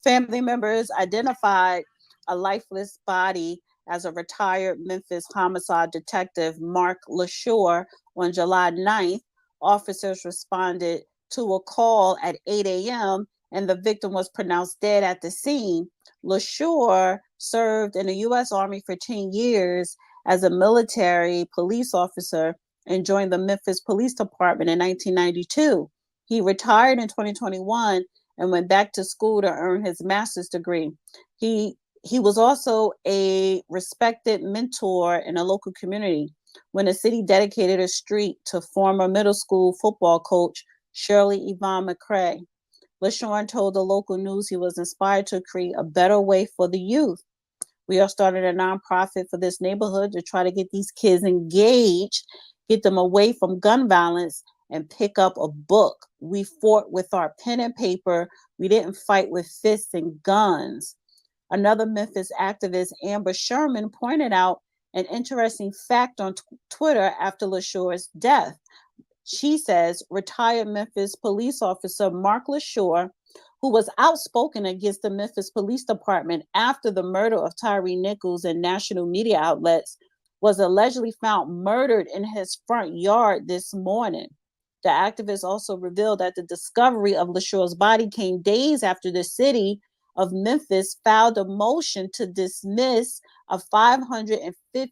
Family members identified a lifeless body as a retired Memphis homicide detective, Mark LaShore, on July 9th. Officers responded to a call at 8 a.m., and the victim was pronounced dead at the scene. LaShore served in the U.S. Army for 10 years as a military police officer and joined the Memphis Police Department in 1992. He retired in 2021 and went back to school to earn his master's degree. He was also a respected mentor in a local community. When the city dedicated a street to former middle school football coach Shirley Yvonne McCrae, LaShawn told the local news he was inspired to create a better way for the youth. We are starting a nonprofit for this neighborhood to try to get these kids engaged, get them away from gun violence, and pick up a book. We fought with our pen and paper. We didn't fight with fists and guns. Another Memphis activist, Amber Sherman, pointed out an interesting fact on Twitter after LaShore's death. She says retired Memphis police officer Mark LaShore, who was outspoken against the Memphis Police Department after the murder of Tyree Nichols in national media outlets, was allegedly found murdered in his front yard this morning. The activist also revealed that the discovery of LaShore's body came days after the city of Memphis filed a motion to dismiss a $550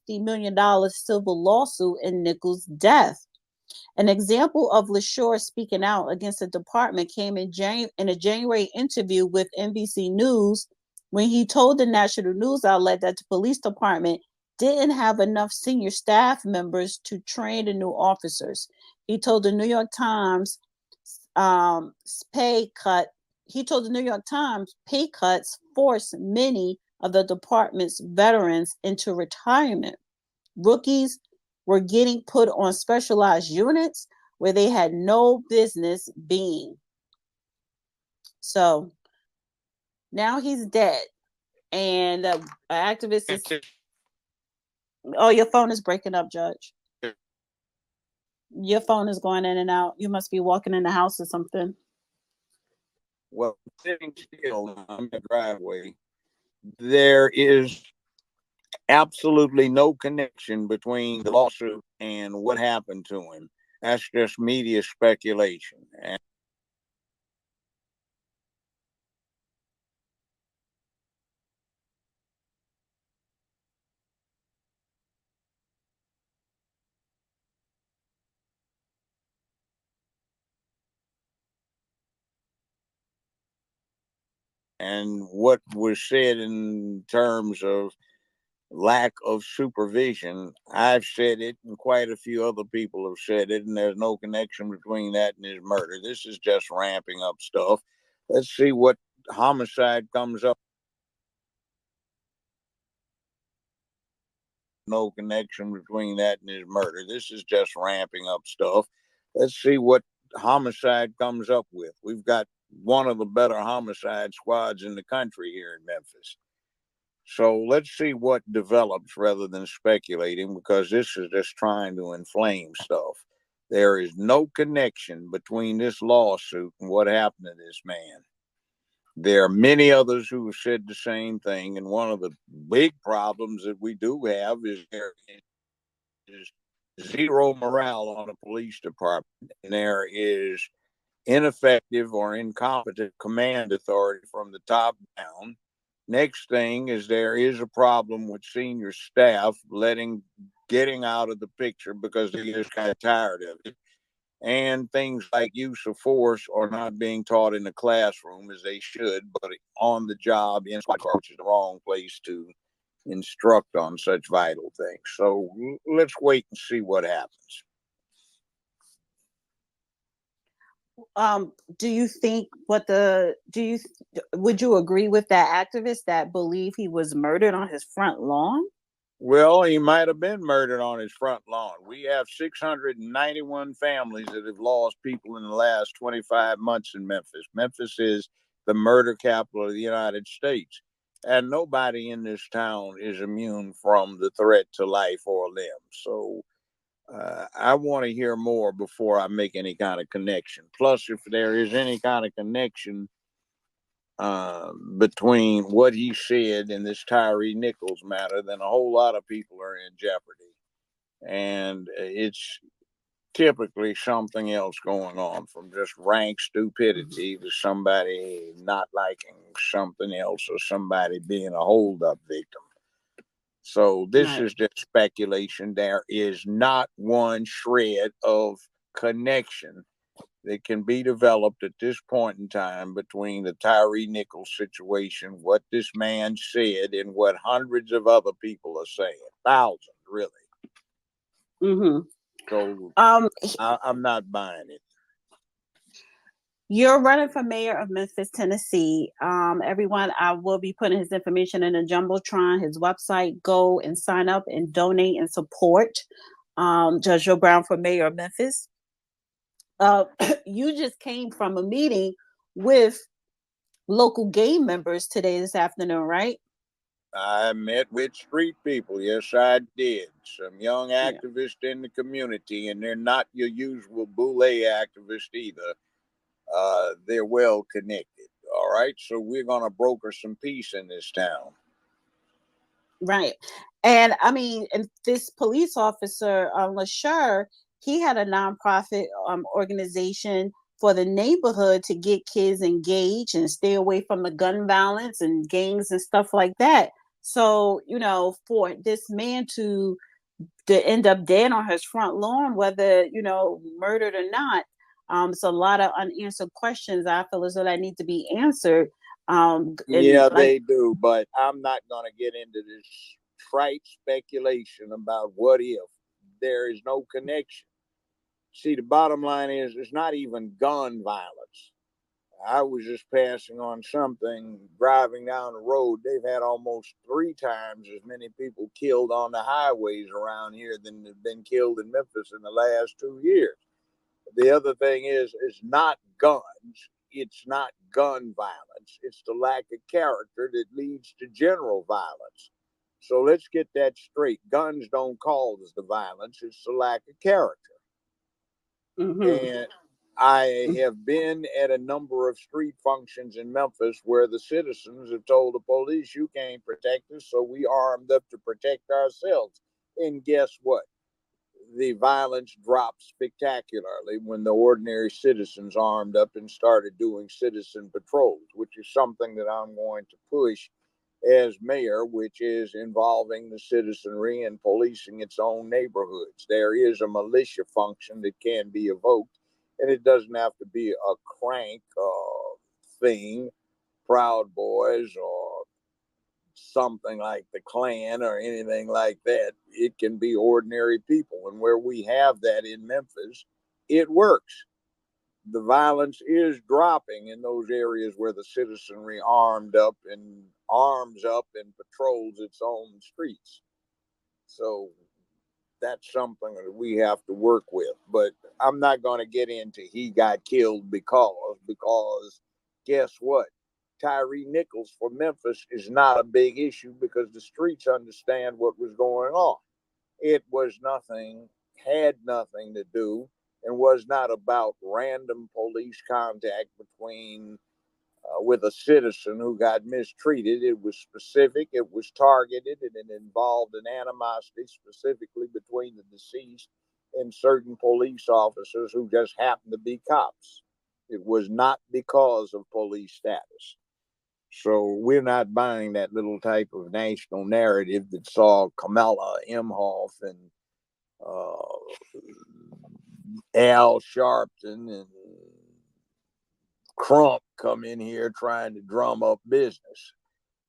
million civil lawsuit in Nichols' death. An example of LaShore speaking out against the department came in a January interview with NBC News when he told the national news outlet that the police department didn't have enough senior staff members to train the new officers. He told the New York Times pay cuts forced many of the department's veterans into retirement. Rookies were getting put on specialized units where they had no business being. So now he's dead. And an activist is... Oh, your phone is breaking up, Judge. Your phone is going in and out. You must be walking in the house or something. Well, sitting still on the driveway, there is absolutely no connection between the lawsuit and what happened to him. That's just media speculation. And what was said in terms of lack of supervision, I've said it, and quite a few other people have said it, and there's no connection between that and his murder. This is just ramping up stuff. Let's see what homicide comes up. No connection between that and his murder. This is just ramping up stuff. Let's see what homicide comes up with. We've got one of the better homicide squads in the country here in Memphis. So let's see what develops rather than speculating, because this is just trying to inflame stuff. There is no connection between this lawsuit and what happened to this man. There are many others who have said the same thing, and one of the big problems that we do have is there is zero morale on the police department, and there is ineffective or incompetent command authority from the top down. Next thing is there is a problem with senior staff getting out of the picture because they're just kind of tired of it. And things like use of force are not being taught in the classroom as they should, but on the job in squad car, which is the wrong place to instruct on such vital things. So let's wait and see what happens. Do you think would you agree with that activist that believe he was murdered on his front lawn? Well, he might have been murdered on his front lawn. We have 691 families that have lost people in the last 25 months in Memphis. Memphis is the murder capital of the United States. And nobody in this town is immune from the threat to life or limb. So I want to hear more before I make any kind of connection. Plus, if there is any kind of connection, between what he said and this Tyree Nichols matter, then a whole lot of people are in jeopardy. And it's typically something else going on, from just rank stupidity to somebody not liking something else, or somebody being a holdup victim. So this Right. is just speculation. There is not one shred of connection that can be developed at this point in time between the Tyree Nichols situation, what this man said, and what hundreds of other people are saying. Thousands, really. Mm-hmm. So Um, I'm not buying it. You're running for mayor of Memphis, Tennessee. Everyone, I will be putting his information in the Jumbotron, his website. Go and sign up and donate and support Judge Joe Brown for mayor of Memphis. You just came from a meeting with local gang members today, this afternoon, right? I met with street people. Yes, I did. Some young Yeah. activists in the community, and they're not your usual boule activists either. They're well connected. All right, so we're gonna broker some peace in this town. Right. And I mean, and this police officer, LaSure, he had a nonprofit organization for the neighborhood to get kids engaged and stay away from the gun violence and gangs and stuff like that. So, for this man to end up dead on his front lawn, whether, murdered or not, it's a lot of unanswered questions I feel as though that need to be answered. And Yeah, like, they do, but I'm not gonna get into this trite speculation about what if. There is no connection. See, the bottom line is it's not even gun violence. I was just passing on something driving down the road. They've had almost 3 times as many people killed on the highways around here than have been killed in Memphis in the last 2 years. The other thing is, it's not guns. It's not gun violence. It's the lack of character that leads to general violence. So let's get that straight. Guns don't cause the violence. It's the lack of character. mm-hmm, And I have been at a number of street functions in Memphis where the citizens have told the police, you can't protect us, so we armed up to protect ourselves. And guess what? The violence dropped spectacularly when the ordinary citizens armed up and started doing citizen patrols, which is something that I'm going to push as mayor, which is involving the citizenry and policing its own neighborhoods. There is a militia function that can be evoked, and it doesn't have to be a crank thing, Proud Boys, or something like the Klan or anything like that. It can be ordinary people. And where we have that in Memphis, it works. The violence is dropping in those areas where the citizenry arms up and patrols its own streets. So that's something that we have to work with. But I'm not going to get into he got killed because guess what? Tyree Nichols for Memphis is not a big issue because the streets understand what was going on. It was nothing, had nothing to do, and was not about random police contact between with a citizen who got mistreated. It was specific, it was targeted, and it involved an animosity specifically between the deceased and certain police officers who just happened to be cops. It was not because of police status. So we're not buying that little type of national narrative that saw Kamala Imhoff and uh, Al Sharpton and Crump come in here trying to drum up business.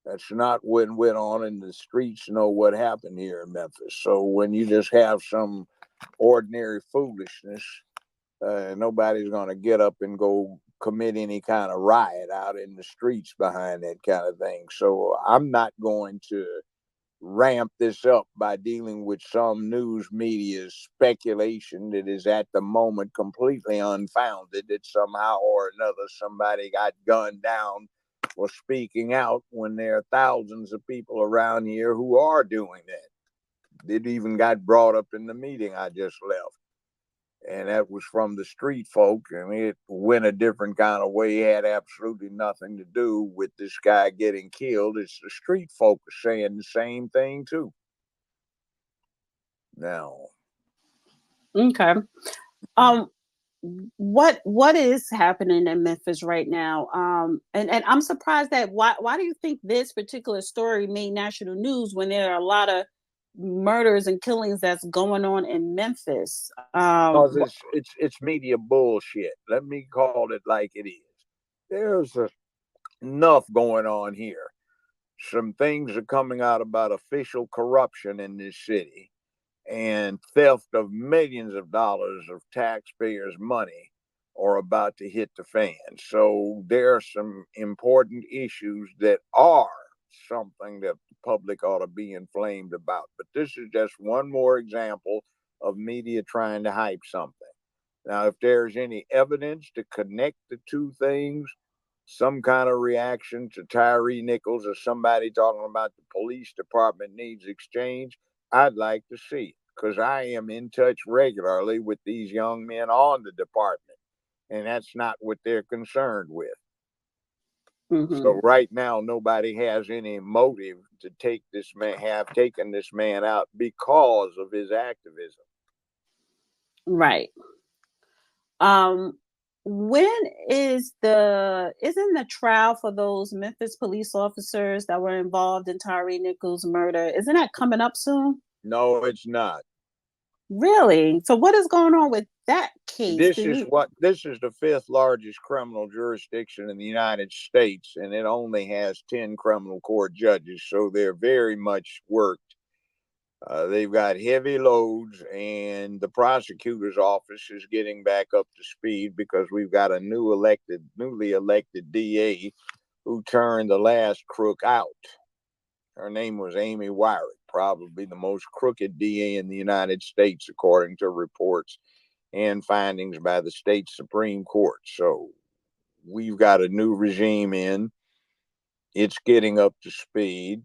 That's not what went on, and the streets know what happened here in Memphis. So when you just have some ordinary foolishness, nobody's going to get up and go commit any kind of riot out in the streets behind that kind of thing. So I'm not going to ramp this up by dealing with some news media speculation that is at the moment completely unfounded, that somehow or another somebody got gunned down for speaking out when there are thousands of people around here who are doing that. It even got brought up in the meeting I just left. and that was from the street folk, and it went a different kind of way. It had absolutely nothing to do with this guy getting killed. It's the street folk saying the same thing too. Now, Okay. Um, what is happening in Memphis right now? And I'm surprised that why do you think this particular story made national news when there are a lot of murders and killings that's going on in Memphis? because it's media bullshit. Let me call it like it is. There's enough going on here. Some things are coming out about official corruption in this city and theft of millions of dollars of taxpayers' money are about to hit the fan. So there are some important issues that are something that the public ought to be inflamed about. But this is just one more example of media trying to hype something. Now, if there's any evidence to connect the two things, some kind of reaction to Tyree Nichols or somebody talking about the police department needs exchange, I'd like to see it because I am in touch regularly with these young men on the department, and that's not what they're concerned with. Mm-hmm. So right now, nobody has any motive to take this man, have taken this man out because of his activism. Right. Um, when isn't the trial for those Memphis police officers that were involved in Tyree Nichols' murder? Isn't that coming up soon? No, it's not. Really? So what is going on with that case? This is the fifth largest criminal jurisdiction in the United States, and it only has 10 criminal court judges, so they're very much worked. They've got heavy loads, and the prosecutor's office is getting back up to speed because we've got a newly elected DA who turned the last crook out. Her name was Amy Wyrick, probably the most crooked DA in the United States, according to reports and findings by the state Supreme Court. So we've got a new regime in. It's getting up to speed,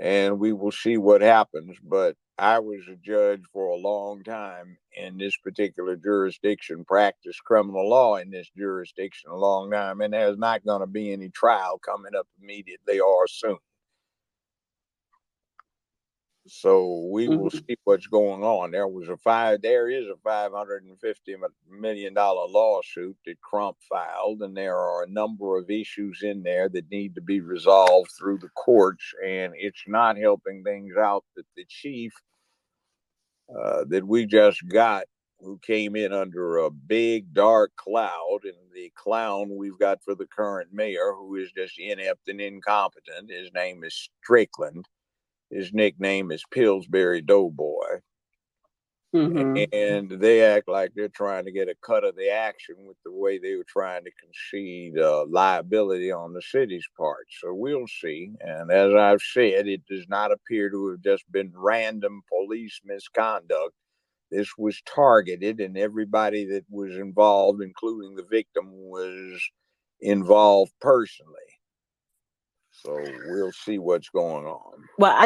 and we will see what happens. But I was a judge for a long time in this particular jurisdiction, practiced criminal law in this jurisdiction a long time, and there's not going to be any trial coming up immediately or soon. So we will Mm-hmm. see what's going on. There is a $550 million lawsuit that Crump filed, and there are a number of issues in there that need to be resolved through the courts, and it's not helping things out that the chief that we just got, who came in under a big dark cloud, and the clown we've got for the current mayor, who is just inept and incompetent. His name is Strickland. His nickname is Pillsbury Doughboy. Mm-hmm. And they act like they're trying to get a cut of the action with the way they were trying to concede liability on the city's part. So we'll see. And as I've said, it does not appear to have just been random police misconduct. This was targeted, and everybody that was involved, including the victim, was involved personally. So we'll see what's going on. Well,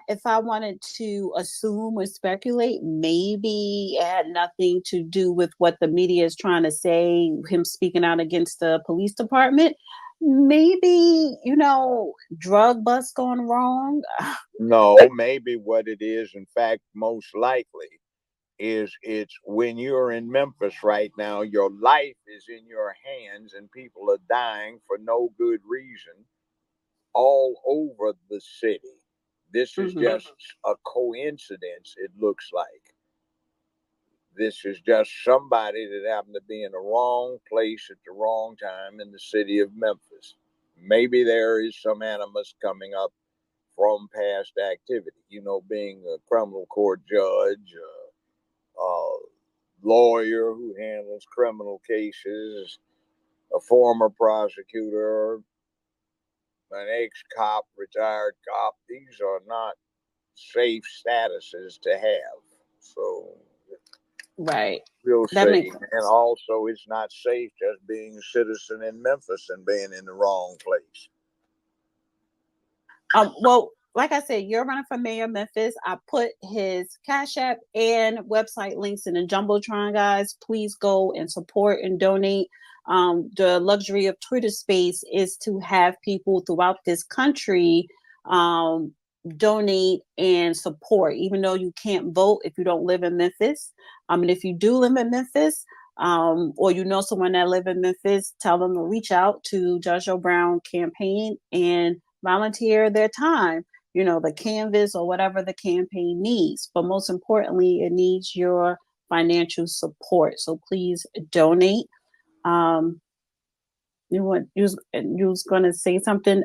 if I wanted to assume or speculate, maybe it had nothing to do with what the media is trying to say, him speaking out against the police department. Maybe, drug bust gone wrong. No, maybe what it is, in fact, most likely, is it's when you're in Memphis right now, your life is in your hands and people are dying for no good reason all over the city. This is Mm-hmm. just a coincidence, it looks like. This is just somebody that happened to be in the wrong place at the wrong time in the city of Memphis. Maybe there is some animus coming up from past activity. Being a criminal court judge, lawyer who handles criminal cases, a former prosecutor, an ex cop, retired cop. These are not safe statuses to have. So Right. we'll That see. makes And also, it's not safe just being a citizen in Memphis and being in the wrong place. well, like I said, you're running for mayor of Memphis. I put his Cash App and website links in the Jumbotron, guys. Please go and support and donate. The luxury of Twitter space is to have people throughout this country um, donate and support, even though you can't vote if you don't live in Memphis. And if you do live in Memphis, or you know someone that live in Memphis, tell them to reach out to Judge Joe Brown campaign and volunteer their time, the canvas or whatever the campaign needs. But most importantly, it needs your financial support. So please donate. Um, you was going to say something.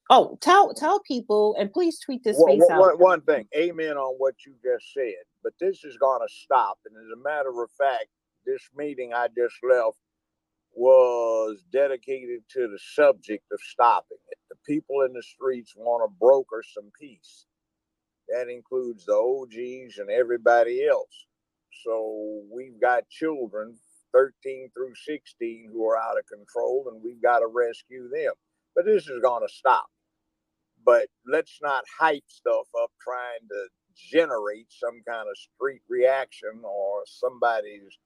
Tell people, and please tweet this space out. One thing, amen on what you just said, but this is going to stop. And as a matter of fact, this meeting I just left was dedicated to the subject of stopping it. The people in the streets want to broker some peace. That includes the OGs and everybody else. So we've got children 13 through 16 who are out of control, and we've got to rescue them. But this is going to stop. But let's not hype stuff up trying to generate some kind of street reaction or somebody's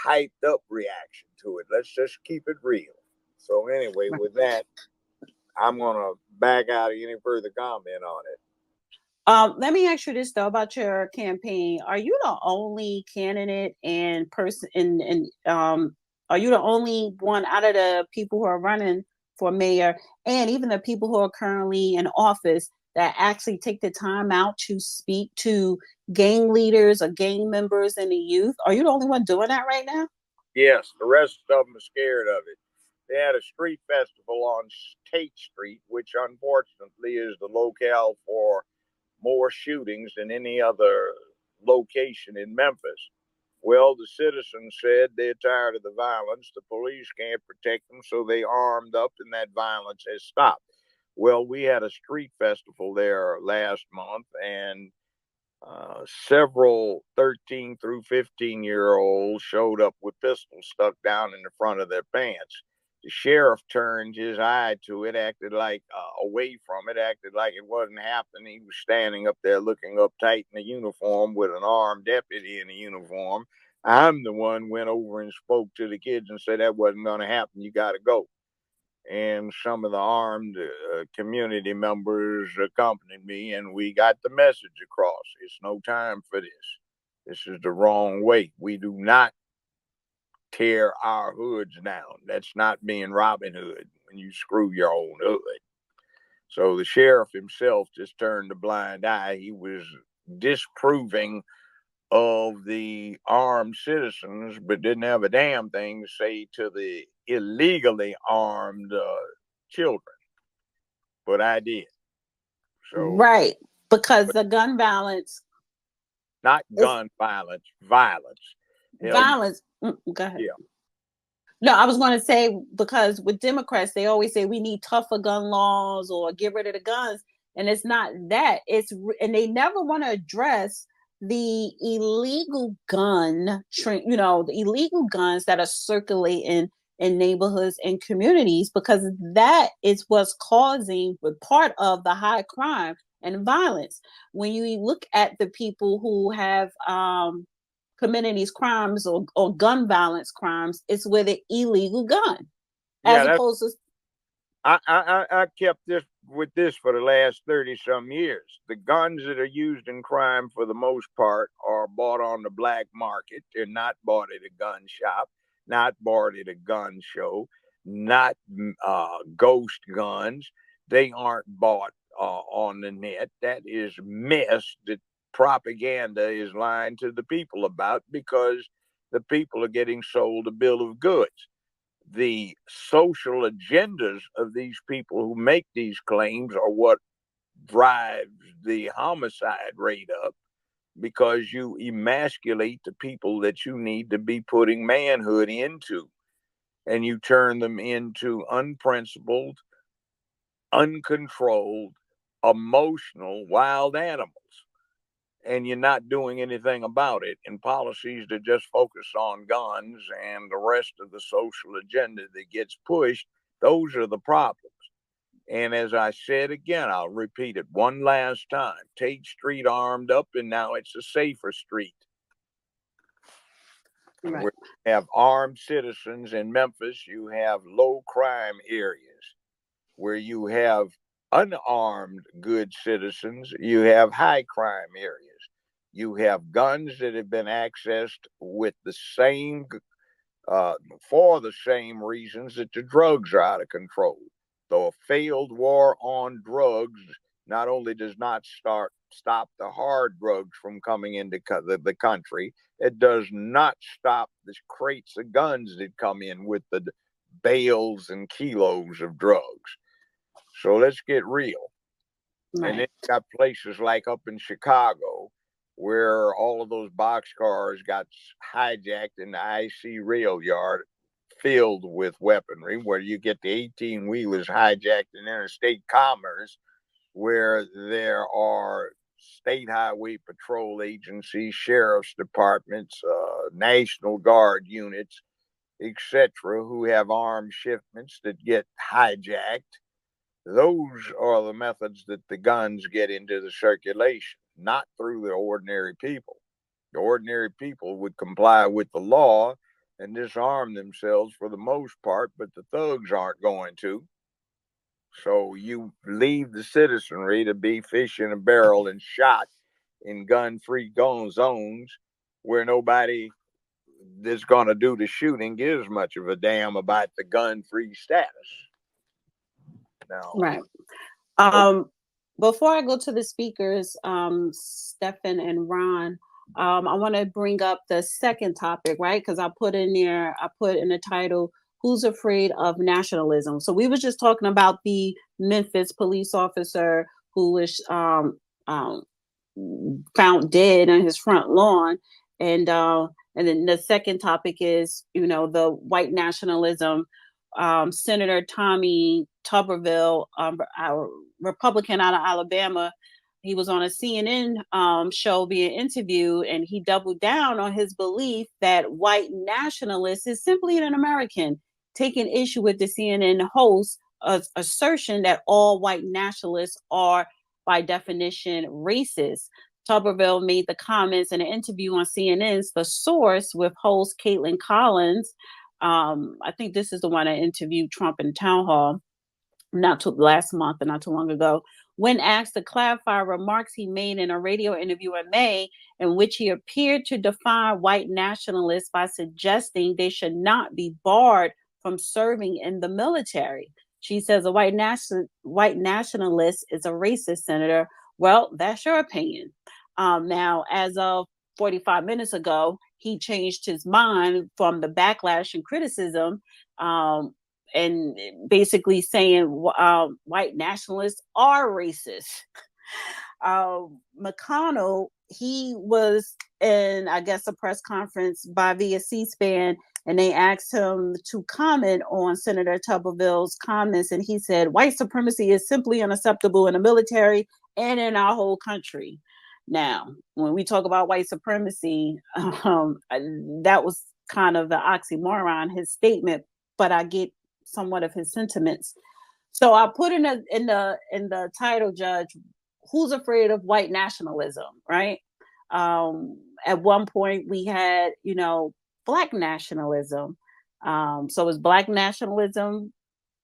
hyped up reaction to it. Let's just keep it real. So anyway, with that, I'm going to back out of any further comment on it. Let me ask you this though about your campaign. Are you the only candidate and person and are you the only one out of the people who are running for mayor and even the people who are currently in office that actually take the time out to speak to gang leaders or gang members and the youth? Are you the only one doing that right now? Yes, the rest of them are scared of it. They had a street festival on Tate Street, which unfortunately is the locale for more shootings than any other location in Memphis. Well, the citizens said they're tired of the violence. The police can't protect them, so they armed up, and that violence has stopped. Well, we had a street festival there last month, and several 13 through 15-year-olds showed up with pistols stuck down in the front of their pants. The sheriff turned his eye to it, acted like away from it, acted like it wasn't happening. He was standing up there looking uptight in a uniform with an armed deputy in a uniform. I'm the one went over and spoke to the kids and said that wasn't going to happen. You got to go. And some of the armed community members accompanied me, and we got the message across. It's no time for this. This is the wrong way. We do not tear our hoods down. That's not being Robin Hood when you screw your own hood. So the sheriff himself just turned a blind eye. He was disproving of the armed citizens, but didn't have a damn thing to say to the illegally armed children. But I did. So Right, because the gun violence, not gun violence, violence. violence. Go ahead. Yeah. No, I was going to say, because with Democrats, they always say we need tougher gun laws or get rid of the guns. And it's not that. And they never want to address the illegal the illegal guns that are circulating in neighborhoods and communities, because that is what's causing part of the high crime and violence. When you look at the people who have committing these crimes or gun violence crimes, it's with an illegal gun, as opposed to. I kept this with this for the last 30 some years. The guns that are used in crime for the most part are bought on the black market. They're not bought at a gun shop, not bought at a gun show, not ghost guns. They aren't bought on the net. That is mess that propaganda is lying to the people about, because the people are getting sold a bill of goods. The social agendas of these people who make these claims are what drives the homicide rate up, because you emasculate the people that you need to be putting manhood into, and you turn them into unprincipled, uncontrolled, emotional wild animals. And you're not doing anything about it. And policies that just focus on guns and the rest of the social agenda that gets pushed, those are the problems. And as I said again, I'll repeat it one last time. Tate Street armed up, and now it's a safer street. Right. Where you have armed citizens in Memphis, you have low crime areas. Where you have unarmed good citizens, you have high crime areas. You have guns that have been accessed with the same for the same reasons that the drugs are out of control. Though a failed war on drugs not only does not stop the hard drugs from coming into the country, it does not stop the crates of guns that come in with the bales and kilos of drugs. So let's get real. And then Right. you got places like up in Chicago where all of those boxcars got hijacked in the IC rail yard filled with weaponry, where you get the 18 wheelers hijacked in interstate commerce, where there are state highway patrol agencies, sheriff's departments, National Guard units, etc., who have armed shipments that get hijacked. Those are the methods that the guns get into the circulation, not through the ordinary people. The ordinary people would comply with the law and disarm themselves for the most part, but the thugs aren't going to. So you leave the citizenry to be fish in a barrel and shot in gun-free zones where nobody that's going to do the shooting gives much of a damn about the gun-free status. Now, Right. Um, Before I go to the speakers, Stefan and Ron, I want to bring up the second topic, right? Because I put in the title, "Who's Afraid of Nationalism?" So we were just talking about the Memphis police officer who was found dead on his front lawn, and then the second topic is, the white nationalism. Senator Tommy Tuberville, our Republican out of Alabama, he was on a CNN show being interviewed, and he doubled down on his belief that white nationalist is simply an American, taking issue with the CNN host assertion that all white nationalists are, by definition, racist. Tuberville made the comments in an interview on CNN's The Source with host Caitlin Collins. I think this is the one I interviewed Trump in town hall last month and not too long ago. When asked to clarify remarks he made in a radio interview in May, in which he appeared to define white nationalists by suggesting they should not be barred from serving in the military. She says a white nationalist is a racist, Senator. Well, that's your opinion. Now, as of 45 minutes ago, he changed his mind from the backlash and criticism, and basically saying white nationalists are racist. McConnell, he was in, I guess, a press conference via C-SPAN, and they asked him to comment on Senator Tuberville's comments, and he said, white supremacy is simply unacceptable in the military and in our whole country. Now, when we talk about white supremacy, that was kind of the oxymoron, his statement, but I get somewhat of his sentiments. So I put in the title, Judge, who's afraid of white nationalism, right? At one point we had, black nationalism. So is black nationalism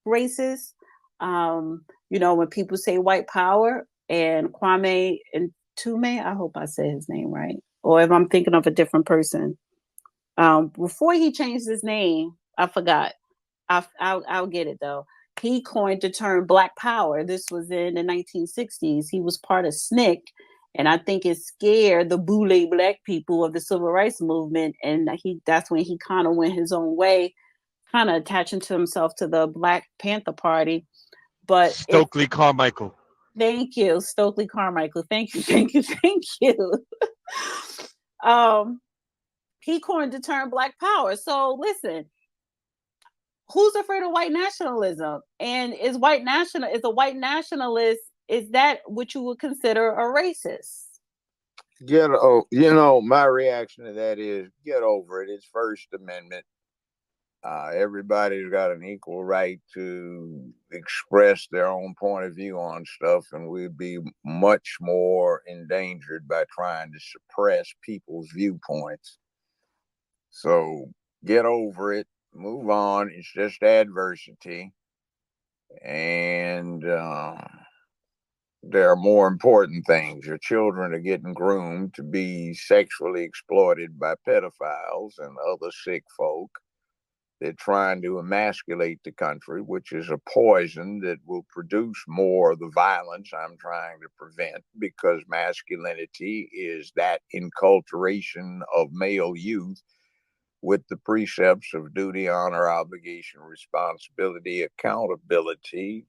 racist? When people say white power, and Kwame and Tume, I hope I said his name right, or if I'm thinking of a different person. Before he changed his name, I forgot. I'll get it though. He coined the term Black Power. This was in the 1960s. He was part of SNCC, and I think it scared the boule black people of the civil rights movement. And that's when he kind of went his own way, kind of attaching to himself to the Black Panther Party. But Stokely Carmichael. Thank you, Stokely Carmichael. Thank you, thank you, thank you. He coined the term Black Power. So listen, who's afraid of white nationalism? And is a white nationalist, is that what you would consider a racist? my reaction to that is get over it. It's First Amendment. Everybody's got an equal right to express their own point of view on stuff, and we'd be much more endangered by trying to suppress people's viewpoints. So get over it, move on. It's just adversity, and there are more important things. Your children are getting groomed to be sexually exploited by pedophiles and other sick folk. They're trying to emasculate the country, which is a poison that will produce more of the violence I'm trying to prevent, because masculinity is that enculturation of male youth with the precepts of duty, honor, obligation, responsibility, accountability,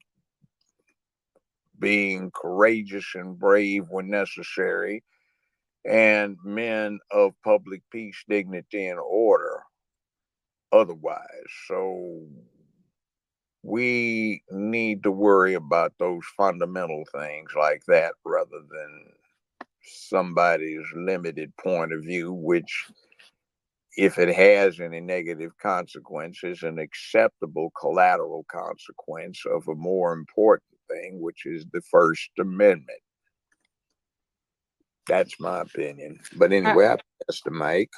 being courageous and brave when necessary, and men of public peace, dignity, and order otherwise. So we need to worry about those fundamental things like that rather than somebody's limited point of view, which, if it has any negative consequences, an acceptable collateral consequence of a more important thing, which is the First Amendment. That's my opinion. But anyway, I pass the mic.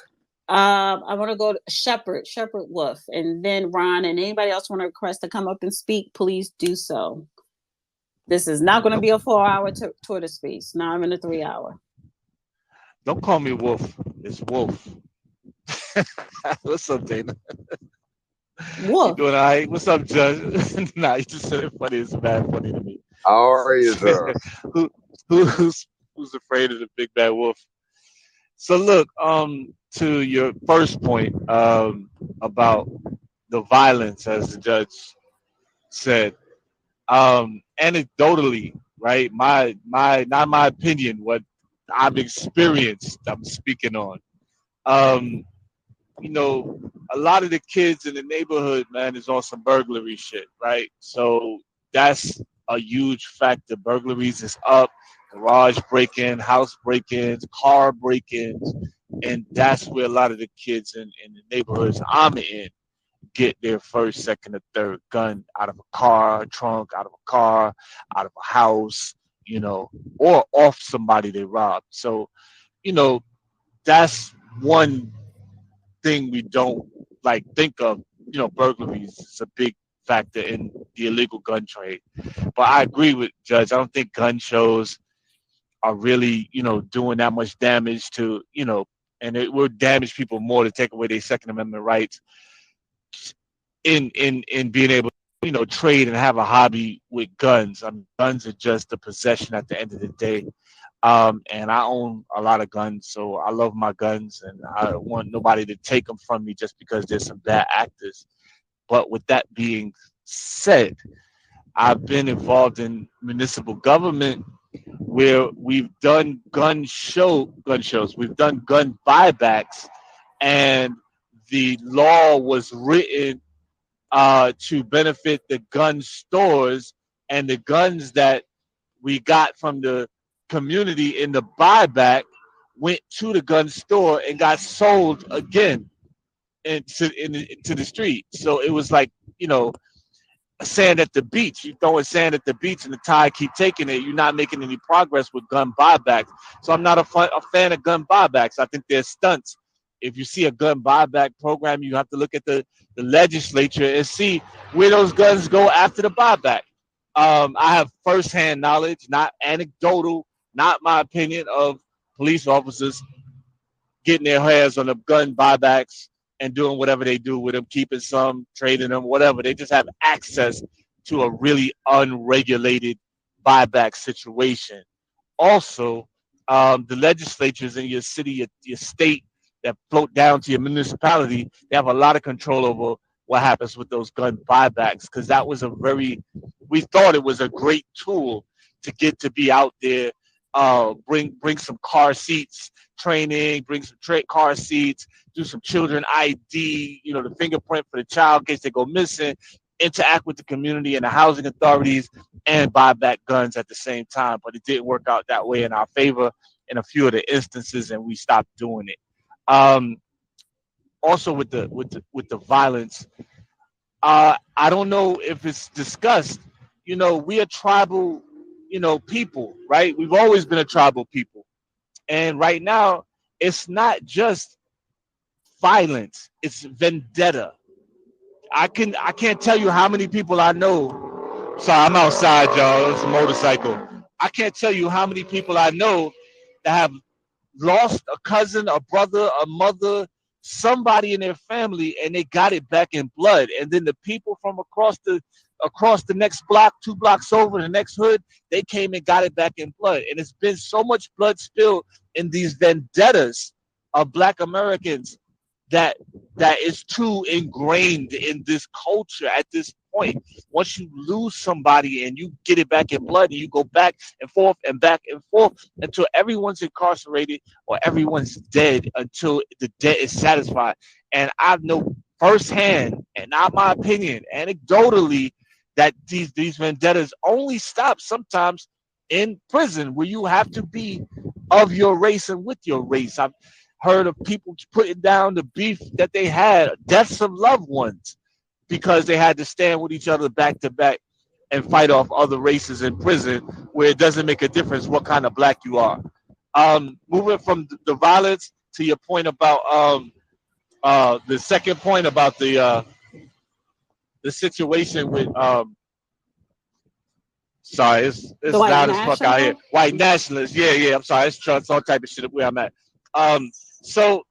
I want to go to Shepherd Wolf, and then Ron, and anybody else want to request to come up and speak, please do so. This is not going to be a 4-hour Twitter space, not even a 3-hour. Don't call me Wolf. It's Wolf. What's up, Dana? Wolf. You doing all right? What's up, Judge? Nah, you just said it funny. It's bad funny to me. How are you, sir? Who's afraid of the big bad wolf? So look, to your first point, about the violence, as the judge said, anecdotally, right? Not my opinion. What I've experienced, I'm speaking on. Um, you know, a lot of the kids in the neighborhood, man, is on some burglary shit, right? So that's a huge factor. Burglaries is up, garage break-in, house break-ins, car break-ins, and that's where a lot of the kids in the neighborhoods I'm in get their first, second, or third gun out of a car, trunk, out of a car, out of a house, or off somebody they robbed. So, that's one thing we don't like think of. Burglaries is a big factor in the illegal gun trade. But I agree with Judge. I don't think gun shows are really, doing that much damage to, and it will damage people more to take away their Second Amendment rights in being able to, trade and have a hobby with guns. I mean, guns are just a possession at the end of the day. And I own a lot of guns, so I love my guns, and I want nobody to take them from me just because there's some bad actors. But with that being said, I've been involved in municipal government where we've done gun shows, we've done gun buybacks, and the law was written to benefit the gun stores, and the guns that we got from the community in the buyback went to the gun store and got sold again into the street. So it was like, sand at the beach. You throwing sand at the beach and the tide keep taking it. You're not making any progress with gun buybacks. So I'm not a fan of gun buybacks. I think they're stunts. If you see a gun buyback program, you have to look at the legislature and see where those guns go after the buyback. I have firsthand knowledge, not anecdotal, not my opinion, of police officers getting their hands on the gun buybacks and doing whatever they do with them, keeping some, trading them, whatever. They just have access to a really unregulated buyback situation. Also, the legislatures in your city, your state, that float down to your municipality, they have a lot of control over what happens with those gun buybacks, because that was we thought it was a great tool to get to be out there, bring some car seats training, bring some car seats, do some children ID, the fingerprint for the child in case they go missing, interact with the community and the housing authorities, and buy back guns at the same time. But it didn't work out that way in our favor in a few of the instances, and we stopped doing it. Also, with the violence, I don't know if it's discussed. We are tribal, people, right? We've always been a tribal people, and right now it's not just violence; it's vendetta. I can't tell you how many people I know. Sorry, I'm outside, y'all. It's a motorcycle. I can't tell you how many people I know that have lost a cousin, a brother, a mother, somebody in their family, and they got it back in blood. And then the people from across the next block, 2 blocks over, the next hood, they came and got it back in blood. And it's been so much blood spilled in these vendettas of Black Americans that that is too ingrained in this culture at this point. Once you lose somebody and you get it back in blood, and you go back and forth until everyone's incarcerated or everyone's dead, until the debt is satisfied. And I know firsthand, and not my opinion, anecdotally, that these vendettas only stop sometimes in prison, where you have to be of your race and with your race. I've heard of people putting down the beef that they had, deaths of loved ones, because they had to stand with each other back to back and fight off other races in prison, where it doesn't make a difference what kind of black you are. Moving from the violence to your point about the second point about the situation with sorry, The it's white loud as fuck out here. national. White nationalists, yeah, yeah. I'm sorry, it's trucks, all type of shit where I'm at. So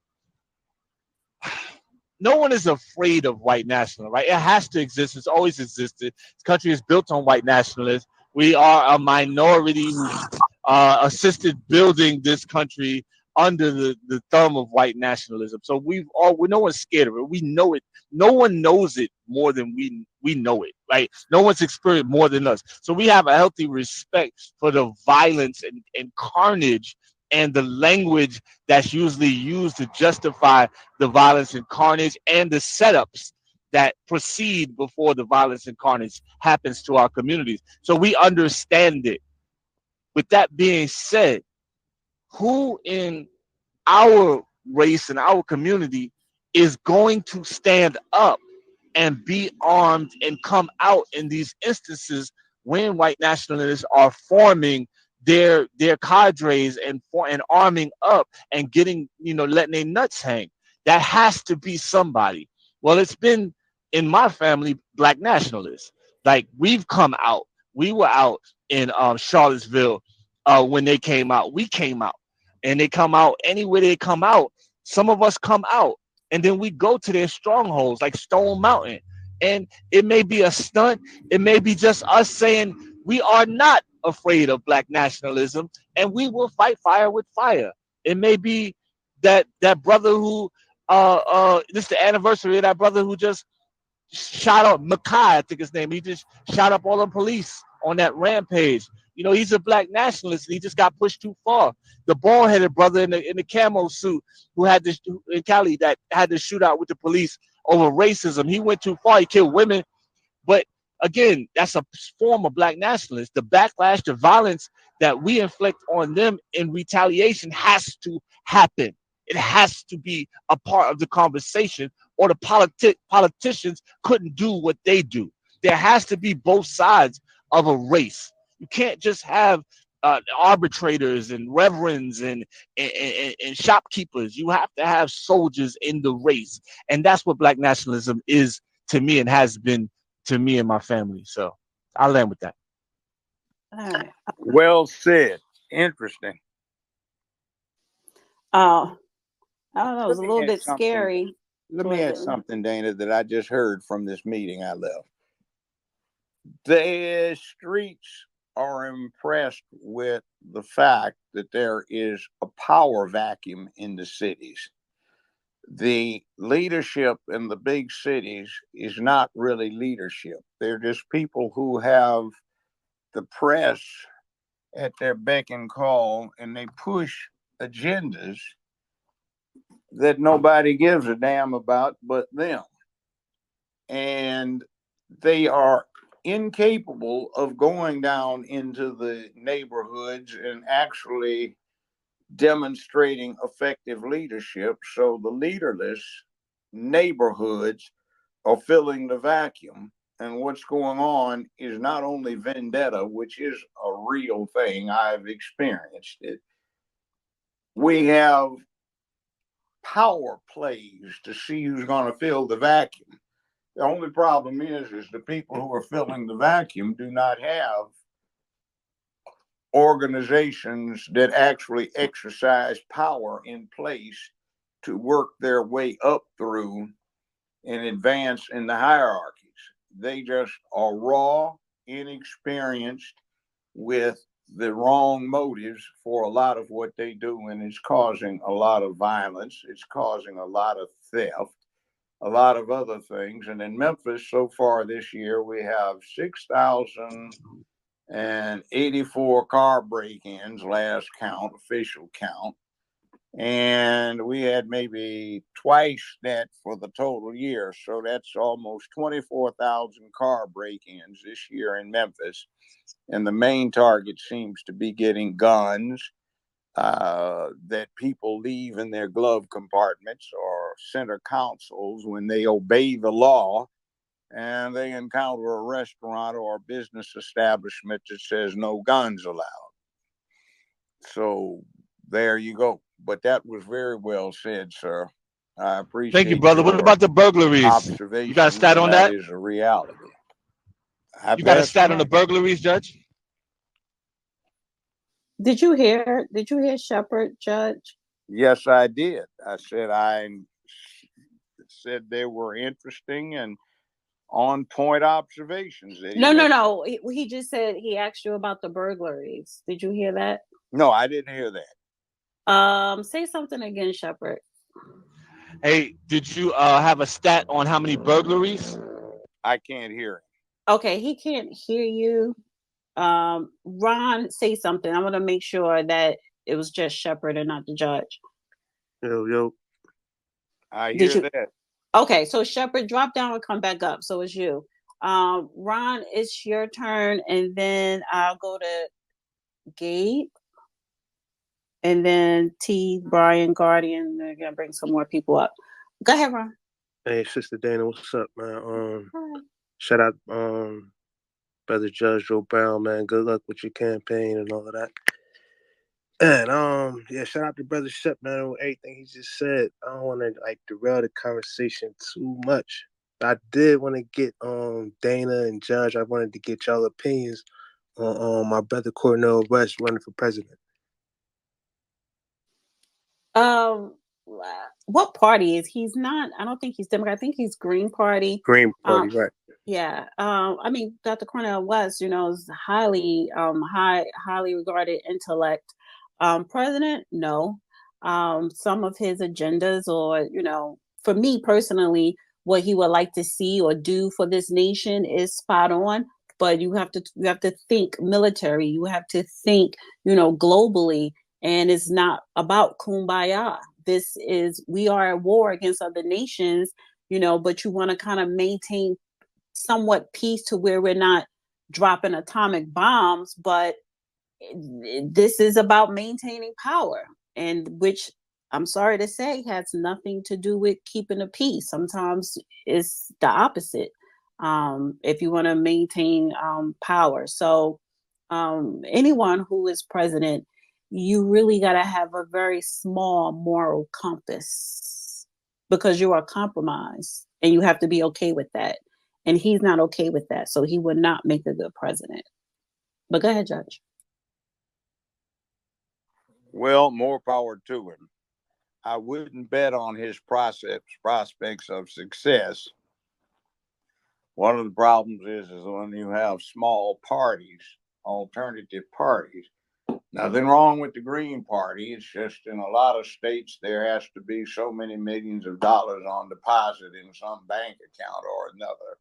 no one is afraid of white nationalism, right? It has to exist. It's always existed. This country is built on white nationalists. We are a minority who assisted building this country under the thumb of white nationalism. So no one's scared of it. We know it. No one knows it more than we know it, right? No one's experienced more than us. So we have a healthy respect for the violence and carnage and the language that's usually used to justify the violence and carnage and the setups that proceed before the violence and carnage happens to our communities. So we understand it. With that being said, who in our race and our community is going to stand up and be armed and come out in these instances when white nationalists are forming their cadres and arming up and getting, letting their nuts hang? That has to be somebody. Well, it's been in my family black nationalists. Like, we've come out. We were out in Charlottesville when they came out. We came out, and they come out anywhere they come out. Some of us come out, and then we go to their strongholds like Stone Mountain. And it may be a stunt. It may be just us saying we are not afraid of black nationalism, and we will fight fire with fire. It may be that brother who this is the anniversary of that brother who just shot up Makai, I think his name. He just shot up all the police on that rampage. He's a black nationalist, and he just got pushed too far. The bald-headed brother in the camo suit who had this in Cali that had the shootout with the police over racism. He went too far. He killed women. But again, that's a form of black nationalists. The backlash, the violence that we inflict on them in retaliation has to happen. It has to be a part of the conversation, or the politicians couldn't do what they do. There has to be both sides of a race. You can't just have arbitrators and reverends and shopkeepers. You have to have soldiers in the race. And that's what black nationalism is to me, and has been to me and my family. So I'll land with that. All right. Well said. Interesting. I don't know. It was Let a me little add bit something. scary. Let me Toward add the something, Dana, that I just heard from this meeting I left. The streets are impressed with the fact that there is a power vacuum in the cities. The leadership in the big cities is not really leadership. They're just people who have the press at their beck and call, and they push agendas that nobody gives a damn about but them. And they are incapable of going down into the neighborhoods and actually demonstrating effective leadership. So the leaderless neighborhoods are filling the vacuum. And what's going on is not only vendetta, which is a real thing, I've experienced it. We have power plays to see who's going to fill the vacuum. The only problem is the people who are filling the vacuum do not have organizations that actually exercise power in place to work their way up through and advance in the hierarchies. They just are raw, inexperienced, with the wrong motives for a lot of what they do, and it's causing a lot of violence. It's causing a lot of theft, a lot of other things. And in Memphis, so far this year, we have 6,084 car break-ins, last count, official count. And we had maybe twice that for the total year. So that's almost 24,000 car break-ins this year in Memphis. And the main target seems to be getting guns that people leave in their glove compartments or center consoles when they obey the law and they encounter a restaurant or a business establishment that says no guns allowed. So there you go. But that was very well said, sir. I appreciate. Thank you, brother. What about the burglaries? Observation. You got a stat on that? That is a reality. You got a stat on the burglaries, Judge? Did you hear Shepard, Judge? Yes, I did. I said they were interesting and on point observations. No. He just said he asked you about the burglaries. Did you hear that? No, I didn't hear that. Say something again, Shepard. Hey, did you have a stat on how many burglaries? I can't hear it. Okay, he can't hear you. Ron, say something. I want to make sure that it was just Shepard and not the judge. Yo. I hear that. Okay, so Shepard, drop down and come back up. So it's you. Ron, it's your turn, and then I'll go to Gabe, and then T, Brian, Guardian. They're gonna bring some more people up. Go ahead, Ron. Hey, Sister Dana, what's up, man? Hi. Shout out, Brother Judge Joe Brown, man. Good luck with your campaign and all of that. And yeah, shout out to Brother Shep, man, with everything he just said. I don't want to derail the conversation too much. I did want to get Dana and Judge. I wanted to get y'all opinions on my brother Cornel West running for president. What party is he's not? I don't think he's Democrat. I think he's Green Party. Green Party, right? Yeah. I mean, Dr. Cornel West, is highly regarded intellect. President, no. Some of his agendas, or for me personally, what he would like to see or do for this nation is spot on. But you have to think military. You have to think, globally, and it's not about kumbaya. We are at war against other nations, but you want to kind of maintain somewhat peace to where we're not dropping atomic bombs, but this is about maintaining power, and which I'm sorry to say has nothing to do with keeping the peace. Sometimes it's the opposite. If you want to maintain power. So anyone who is president, you really got to have a very small moral compass, because you are compromised and you have to be okay with that. And he's not okay with that. So he would not make a good president. But go ahead, Judge. Well, more power to him. I wouldn't bet on his prospects of success. One of the problems is when you have small parties, alternative parties. Nothing wrong with the Green Party. It's just in a lot of states there has to be so many millions of dollars on deposit in some bank account or another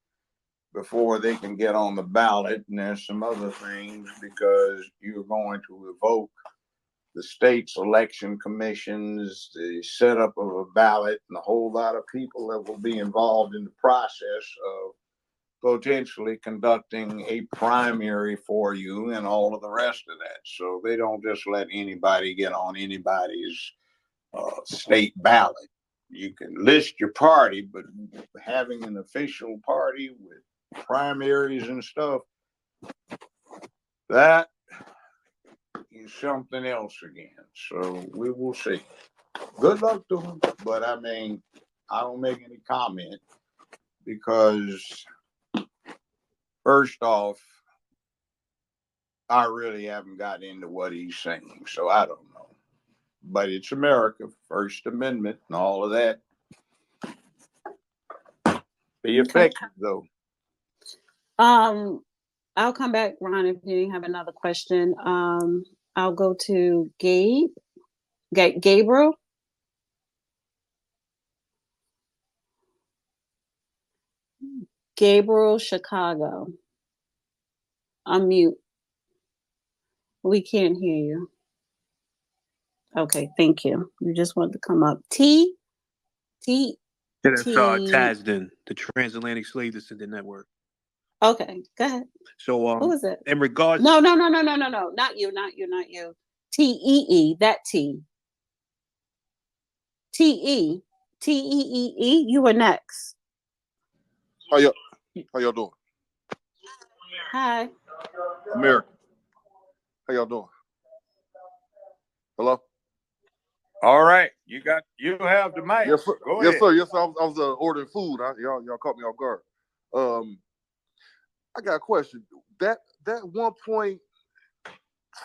before they can get on the ballot. And there's some other things, because you're going to evoke the state's election commissions, the setup of a ballot, and a whole lot of people that will be involved in the process of potentially conducting a primary for you and all of the rest of that. So they don't just let anybody get on anybody's state ballot. You can list your party, but having an official party with primaries and stuff, that is something else again. So we will see. Good luck to them. But I mean, I don't make any comment because, first off, I really haven't got into what he's saying. So I don't know. But it's America, First Amendment, and all of that. Be effective, though. I'll come back, Ron, if you have another question. I'll go to Gabriel. Gabriel, Chicago. Unmute. We can't hear you. Okay, thank you. You just want to come up. Yeah, that's TASDN, the Transatlantic Slave Descendant Network. Okay, go ahead. So, who is it? In regards, no, not you. TEE, that T. TEE. You were next. How y'all doing? Hi. America. How y'all doing? Hello? All right. You have the mic. Yes, sir. Go yes, ahead. sir. Yes, sir. I was ordering food. Y'all caught me off guard. I got a question. That 1.6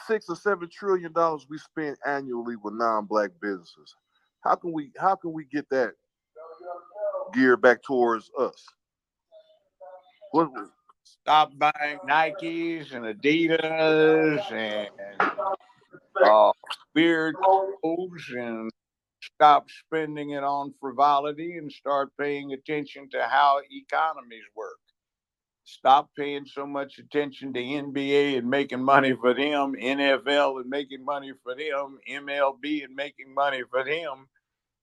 or $7 trillion we spend annually with non-black businesses. How can we get that geared back towards us? Stop buying Nikes and Adidas and weird clothes, and stop spending it on frivolity and start paying attention to how economies work. Stop paying so much attention to NBA and making money for them, NFL and making money for them, MLB and making money for them.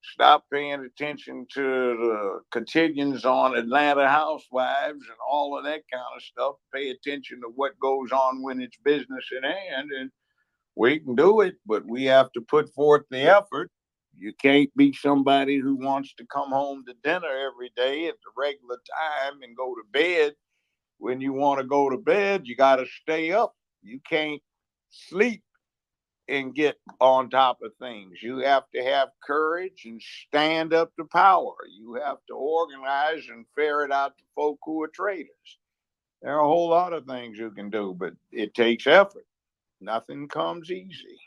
Stop paying attention to the cotillions on Atlanta Housewives and all of that kind of stuff. Pay attention to what goes on when it's business in hand, and we can do it, but we have to put forth the effort. You can't be somebody who wants to come home to dinner every day at the regular time and go to bed when you want to go to bed. You got to stay up. You can't sleep and get on top of things. You have to have courage and stand up to power. You have to organize and ferret out the folk who are traitors. There are a whole lot of things you can do, but it takes effort. Nothing comes easy.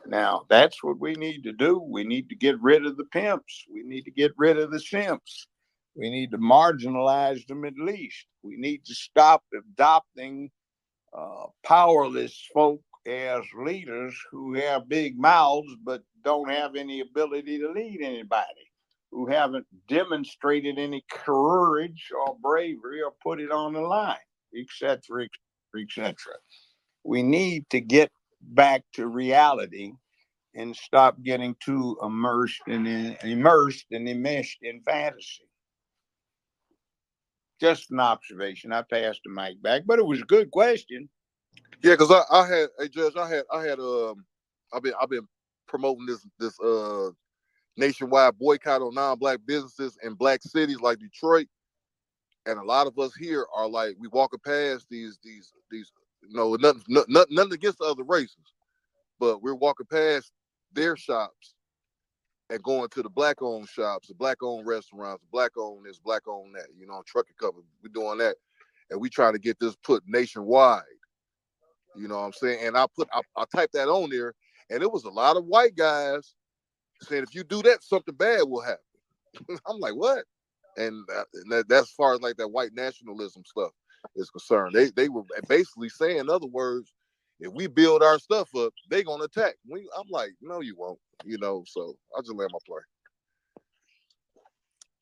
Now, that's what we need to do. We need to get rid of the pimps. We need to get rid of the simps. We need to marginalize them at least. We need to stop adopting powerless folk as leaders who have big mouths but don't have any ability to lead anybody, who haven't demonstrated any courage or bravery or put it on the line, etc., etc. We need to get back to reality and stop getting too immersed and enmeshed in fantasy. Just an observation. I passed the mic back, but it was a good question. Yeah, because I had a judge. I've been promoting this nationwide boycott on non-black businesses in black cities like Detroit, and a lot of us here are like, we walking past these nothing against the other races, but we're walking past their shops and going to the black-owned shops, the black-owned restaurants, black-owned this, black-owned that. Trucking company, we're doing that, and we trying to get this put nationwide. You know what I'm saying? And I typed that on there, and it was a lot of white guys saying, if you do that, something bad will happen. I'm like, what? And that's as far as like that white nationalism stuff is concerned. They were basically saying, in other words, if we build our stuff up, they're gonna attack. I'm like, no, you won't. So I'll just let my play.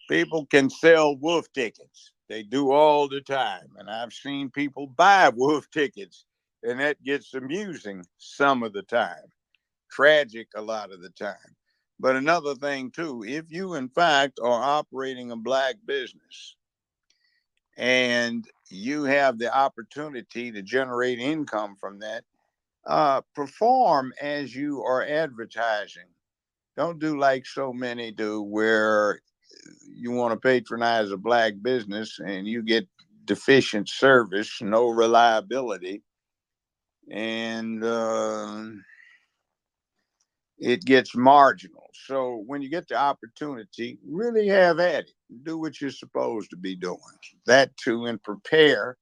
People can sell wolf tickets. They do all the time, and I've seen people buy wolf tickets. And that gets amusing some of the time, tragic a lot of the time. But another thing, too, if you, in fact, are operating a black business and you have the opportunity to generate income from that, perform as you are advertising. Don't do like so many do, where you want to patronize a black business and you get deficient service, no reliability, and it gets marginal. So when you get the opportunity, really have at it. Do what you're supposed to be doing. That too, and prepare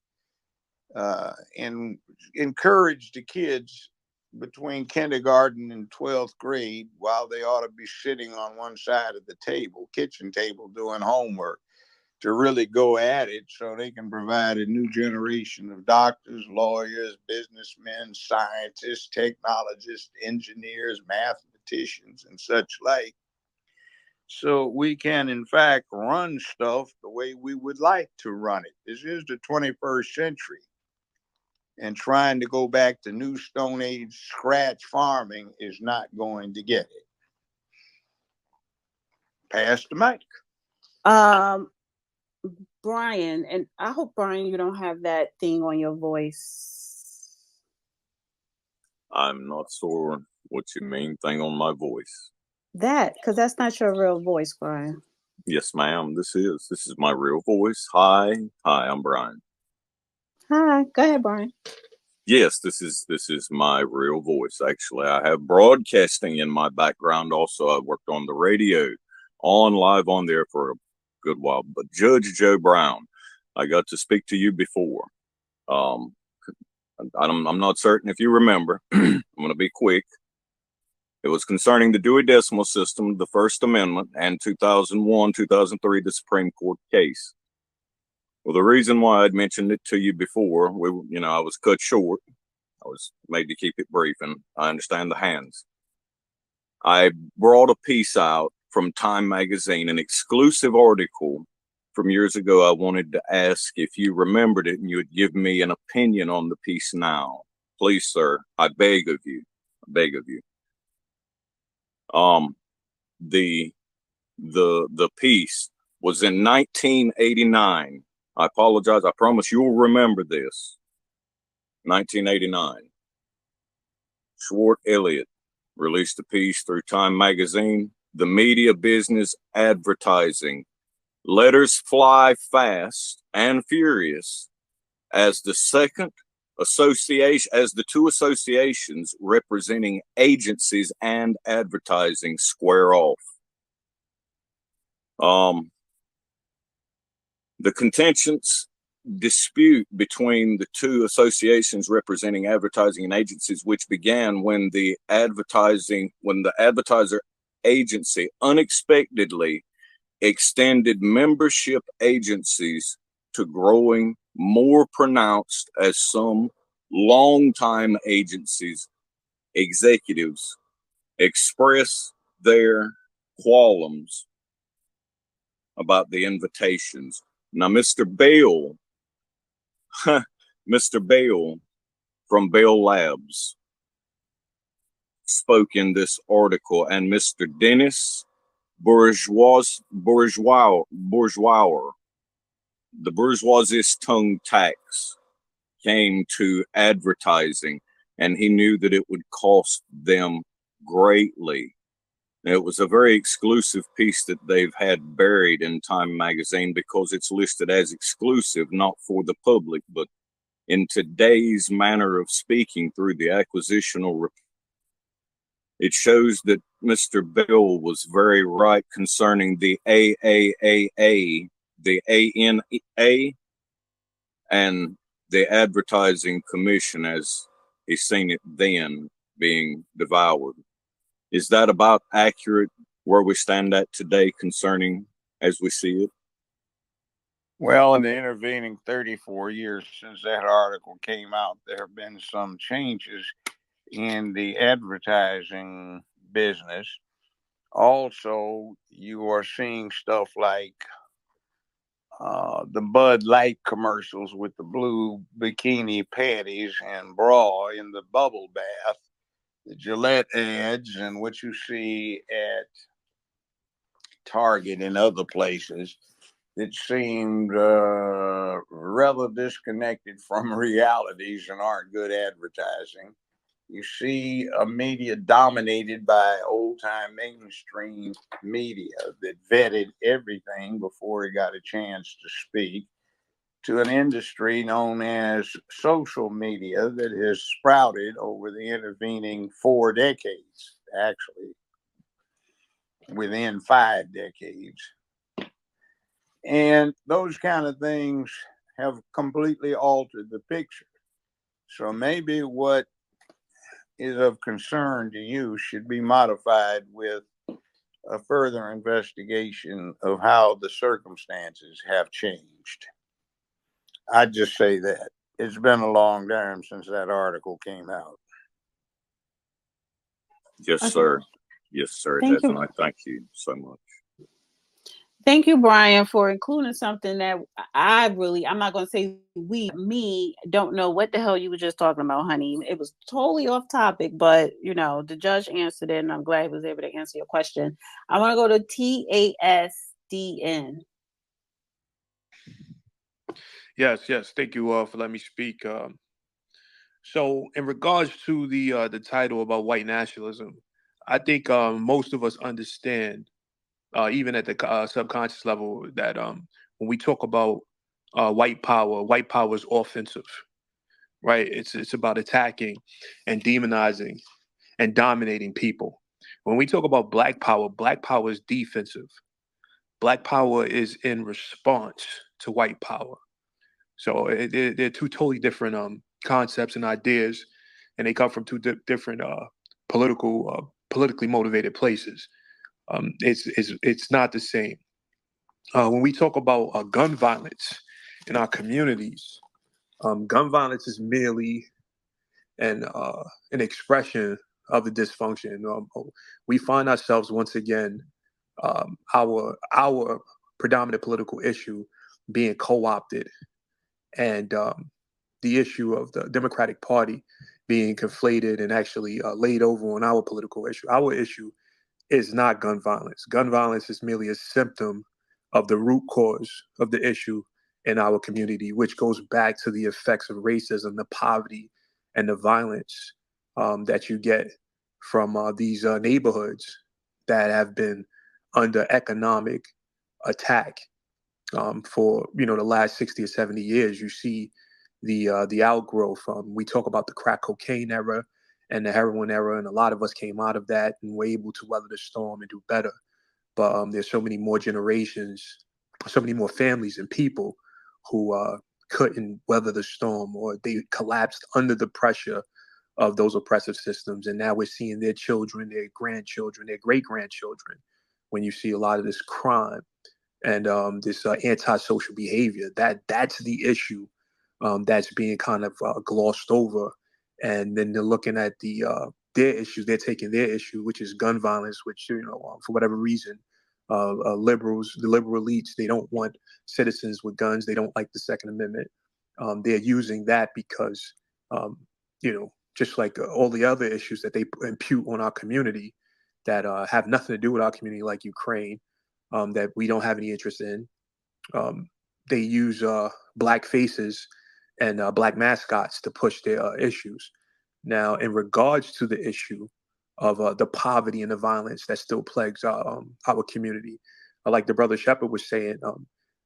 and encourage the kids between kindergarten and 12th grade, while they ought to be sitting on one side of the table, kitchen table, doing homework, to really go at it so they can provide a new generation of doctors, lawyers, businessmen, scientists, technologists, engineers, mathematicians, and such like. So we can, in fact, run stuff the way we would like to run it. This is the 21st century. And trying to go back to new Stone Age scratch farming is not going to get it. Pass the mic. Brian, and I hope, Brian, you don't have that thing on your voice. I'm not sure what you mean, thing on my voice. That, because that's not your real voice, Brian. Yes, ma'am. This is my real voice. Hi, I'm Brian. Hi, go ahead, Brian. Yes, this is my real voice. Actually, I have broadcasting in my background. Also, I worked on the radio, live on there for a good while. But Judge Joe Brown, I got to speak to you before. I'm not certain if you remember. I'm going to be quick. It was concerning the Dewey Decimal System, the First Amendment, and 2001, 2003, the Supreme Court case. Well, the reason why I'd mentioned it to you before, I was cut short. I was made to keep it brief, and I understand the hands. I brought a piece out from Time Magazine, an exclusive article from years ago. I wanted to ask if you remembered it and you would give me an opinion on the piece now. Please, sir, I beg of you. I beg of you. The piece was in 1989. I apologize. I promise you'll remember this. 1989. Swart Elliott released a piece through Time Magazine, The Media Business Advertising. Letters fly fast and furious as the two associations representing agencies and advertising square off. The contentious dispute between the two associations representing advertising and agencies, which began when the advertiser agency unexpectedly extended membership agencies to growing more pronounced as some longtime agencies executives express their qualms about the invitations. Now, Mr. Bell from Bell Labs spoke in this article, and Mr. Dennis Bourgeois, the bourgeoisist tongue tax came to advertising, and he knew that it would cost them greatly. It was a very exclusive piece that they've had buried in Time Magazine because it's listed as exclusive, not for the public, but in today's manner of speaking through the acquisitional report. It shows that Mr. Bell was very right concerning the AAAA, the ANA, and the Advertising Commission as he's seen it then being devoured. Is that about accurate where we stand at today concerning as we see it? Well, in the intervening 34 years since that article came out, there have been some changes in the advertising business. Also, you are seeing stuff like the Bud Light commercials with the blue bikini panties and bra in the bubble bath, the Gillette ads, and what you see at Target and other places that seemed rather disconnected from realities and aren't good advertising. You see a media dominated by old-time mainstream media that vetted everything before it got a chance to speak, to an industry known as social media that has sprouted over the intervening 4 decades, actually, within 5 decades. And those kind of things have completely altered the picture. So maybe what is of concern to you should be modified with a further investigation of how the circumstances have changed. I'd just say that. It's been a long time since that article came out. Yes, Okay. sir. Yes, sir. It Thank has. you. And I thank you so much. Thank you, Brian, for including something that I'm not going to say me don't know what the hell you were just talking about, honey. It was totally off topic, but, the judge answered it, and I'm glad he was able to answer your question. I want to go to TASDN. Yes. Thank you for letting me speak. So, in regards to the title about white nationalism, I think most of us understand, even at the subconscious level, that when we talk about white power is offensive, right? It's about attacking and demonizing and dominating people. When we talk about black power is defensive. Black power is in response to white power. So they're two totally different concepts and ideas, and they come from two different politically motivated places. It's not the same. When we talk about gun violence in our communities, gun violence is merely an expression of the dysfunction. We find ourselves once again, our predominant political issue being co-opted, and the issue of the Democratic Party being conflated and actually laid over on our political issue. Our issue is not gun violence. Gun violence is merely a symptom of the root cause of the issue in our community, which goes back to the effects of racism, the poverty, and the violence that you get from these neighborhoods that have been under economic attack for the last 60 or 70 years. You see the outgrowth. We talk about the crack cocaine era and the heroin era, and a lot of us came out of that and were able to weather the storm and do better. But there's so many more generations, so many more families and people who couldn't weather the storm, or they collapsed under the pressure of those oppressive systems. And now we're seeing their children, their grandchildren, their great grandchildren, when you see a lot of this crime and this antisocial behavior. That's the issue that's being kind of glossed over. And then they're looking at their issues. They're taking their issue, which is gun violence, which for whatever reason, the liberal elites, they don't want citizens with guns. They don't like the Second Amendment. They're using that because just like all the other issues that they impute on our community that have nothing to do with our community, like Ukraine, that we don't have any interest in. They use black faces and black mascots to push their issues. Now, in regards to the issue of the poverty and the violence that still plagues our community, like the brother Shepherd was saying,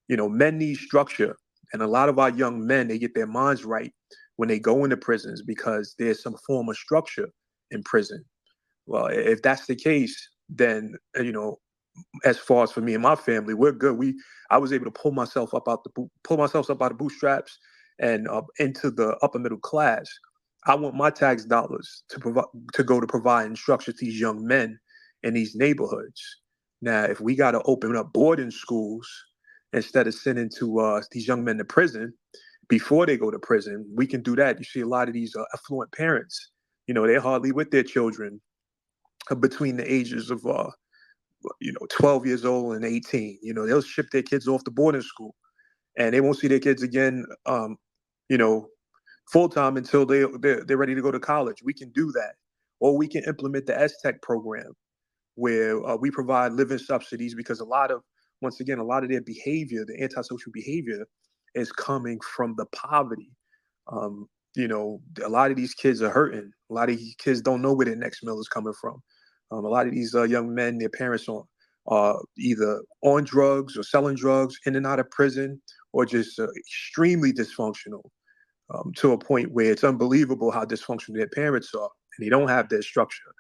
men need structure, and a lot of our young men, they get their minds right when they go into prisons because there's some form of structure in prison. Well, if that's the case, then as far as for me and my family, we're good. I was able to pull myself up out the bootstraps and into the upper middle class. I want my tax dollars to go to provide instruction to these young men in these neighborhoods. Now, if we got to open up boarding schools instead of sending these young men to prison before they go to prison, we can do that. You see a lot of these affluent parents, they're hardly with their children between the ages of 12 years old and 18. They'll ship their kids off to boarding school, and they won't see their kids again, full time until they're ready to go to college. We can do that, or we can implement the S-Tech program, where we provide living subsidies, because a lot of their behavior, the antisocial behavior, is coming from the poverty. A lot of these kids are hurting. A lot of these kids don't know where their next meal is coming from. A lot of these young men, their parents are either on drugs or selling drugs, in and out of prison, or just extremely dysfunctional, to a point where it's unbelievable how dysfunctional their parents are, and they don't have that structure.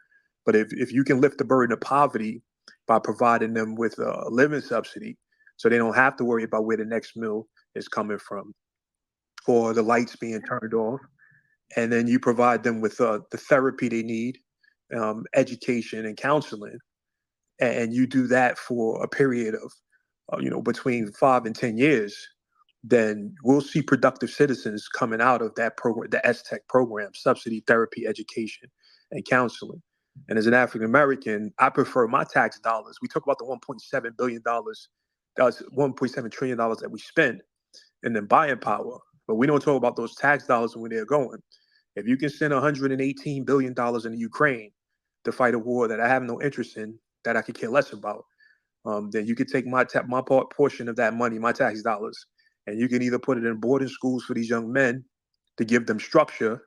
But if you can lift the burden of poverty by providing them with a living subsidy, so they don't have to worry about where the next meal is coming from, or the lights being turned off, and then you provide them with the therapy they need, education and counseling, and you do that for a period of between 5 and 10 years, then we'll see productive citizens coming out of that program, the STEC program, subsidy, therapy, education, and counseling. And as an African American, I prefer my tax dollars. We talk about the $1.7 billion, that's $1.7 trillion that we spend in then buying power, but we don't talk about those tax dollars and where they're going. If you can send $118 billion into Ukraine to fight a war that I have no interest in, that I could care less about, then you could take my portion of that money, my tax dollars, and you can either put it in boarding schools for these young men to give them structure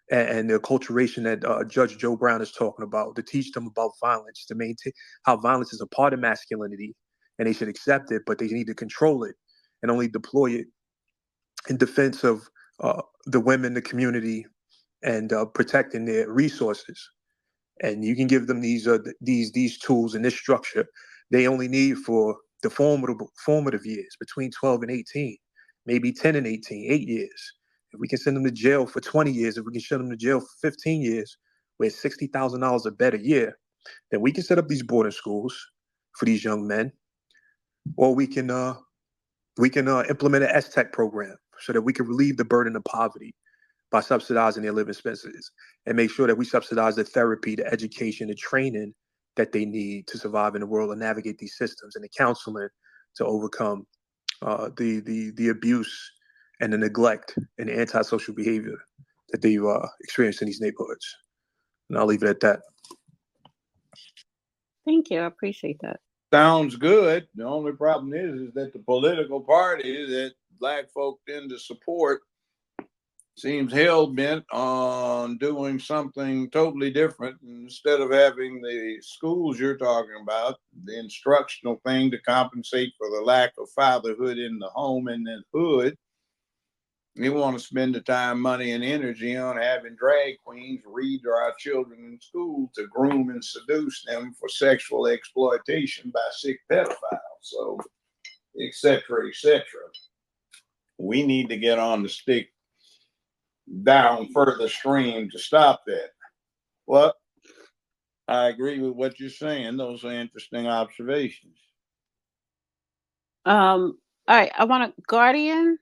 and the acculturation that Judge Joe Brown is talking about, to teach them about violence, to maintain how violence is a part of masculinity, and they should accept it, but they need to control it and only deploy it in defense of the women, the community, and protecting their resources. And you can give them these tools and this structure they only need for the formative years between 12 and 18, maybe 10 and 18, 8 years. If we can send them to jail for 20 years, if we can send them to jail for 15 years, with $60,000 a better year, then we can set up these boarding schools for these young men, or we can implement an STEC program so that we can relieve the burden of poverty by subsidizing their living expenses, and make sure that we subsidize the therapy, the education, the training that they need to survive in the world and navigate these systems, and the counseling to overcome the abuse and the neglect and the antisocial behavior that they've experienced in these neighborhoods. And I'll leave it at that. Thank you. I appreciate that. Sounds good. The only problem is that the political party that black folk tend to support seems hell-bent on doing something totally different. Instead of having the schools you're talking about, the instructional thing to compensate for the lack of fatherhood in the home and the hood, we want to spend the time, money, and energy on having drag queens read to our children in school to groom and seduce them for sexual exploitation by sick pedophiles. So, et cetera, et cetera. We need to get on the stick down further stream to stop that. Well, I agree with what you're saying. Those are interesting observations. All right. I want a Guardian.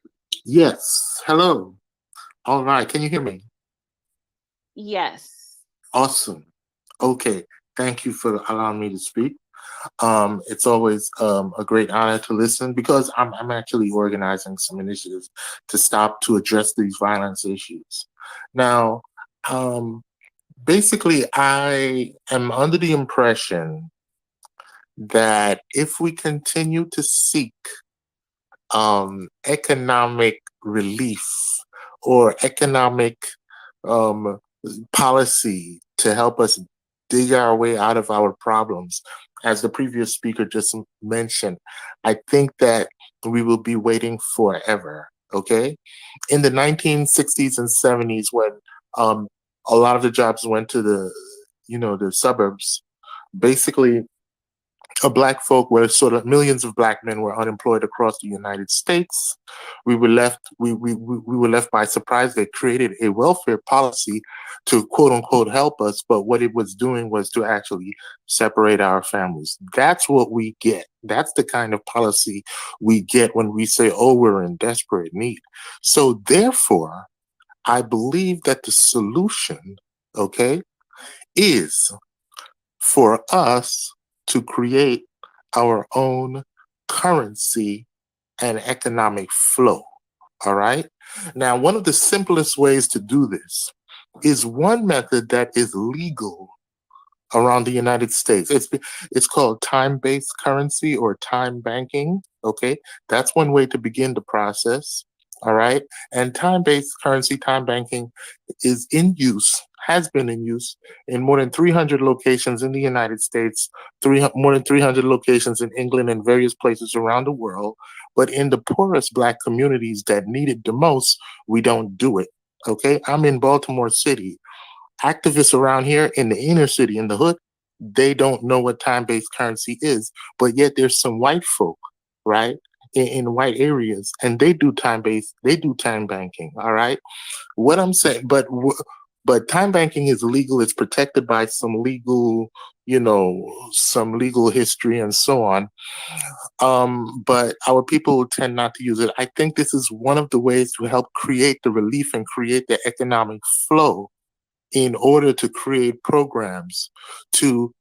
Yes. Hello. All right. Can you hear me? Yes. Awesome. Okay. Thank you for allowing me to speak. It's always a great honor to listen, because I'm actually organizing some initiatives to address these violence issues. Now, basically, I am under the impression that if we continue to seek economic relief or economic policy to help us dig our way out of our problems, as the previous speaker just mentioned, I think that we will be waiting forever. Okay, in the 1960s and 70s, when a lot of the jobs went to the suburbs, basically black folk were millions of black men were unemployed across the United States. We were left by surprise. They created a welfare policy to quote unquote help us, but what it was doing was to actually separate our families. That's what we get. That's the kind of policy we get when we say, oh, we're in desperate need. So therefore, I believe that the solution, okay, is for us to create our own currency and economic flow. All right. Now, one of the simplest ways to do this is one method that is legal around the United States. It's called time-based currency or time banking. Okay, that's one way to begin the process. All right. And time-based currency, time banking is in use, has been in use in more than 300 locations in the United States, more than 300 locations in England and various places around the world. But in the poorest Black communities that need it the most, we don't do it. Okay. I'm in Baltimore City. Activists around here in the inner city, in the hood, they don't know what time-based currency is, but yet there's some white folk, right, in white areas, and they do time banking. All right, what I'm saying, but time banking is legal. It's protected by some legal, some legal history and so on. But our people tend not to use it. I think this is one of the ways to help create the relief and create the economic flow in order to create programs to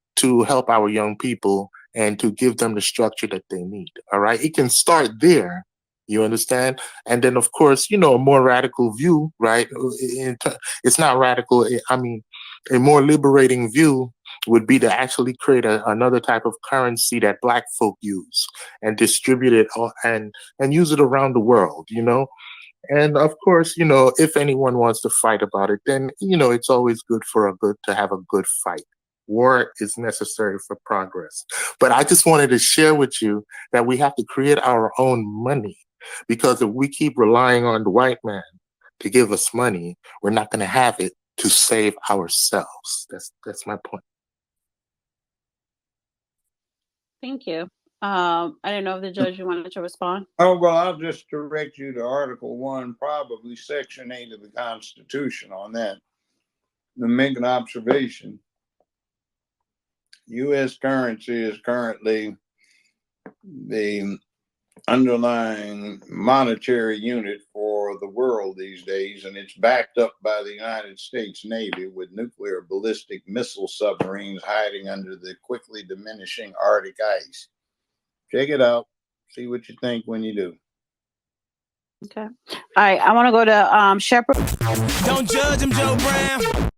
help our young people and to give them the structure that they need. All right. It can start there. You understand? And then, of course, a more radical view, right? It's not radical. I mean, a more liberating view would be to actually create another type of currency that Black folk use and distribute it and use it around the world, And of course, if anyone wants to fight about it, then, it's always good to have a good fight. War is necessary for progress. But I just wanted to share with you that we have to create our own money, because if we keep relying on the white man to give us money, we're not going to have it to save ourselves. That's my point. Thank you. I didn't know if the judge you wanted to respond. Oh, well, I'll just direct you to Article 1, probably Section 8 of the Constitution on that. To make an observation, U.S. currency is currently the underlying monetary unit for the world these days, and it's backed up by the United States Navy with nuclear ballistic missile submarines hiding under the quickly diminishing Arctic ice. Check it out. See what you think when you do. Okay. All right. I want to go to Shepherd. Don't judge him, Joe Brown.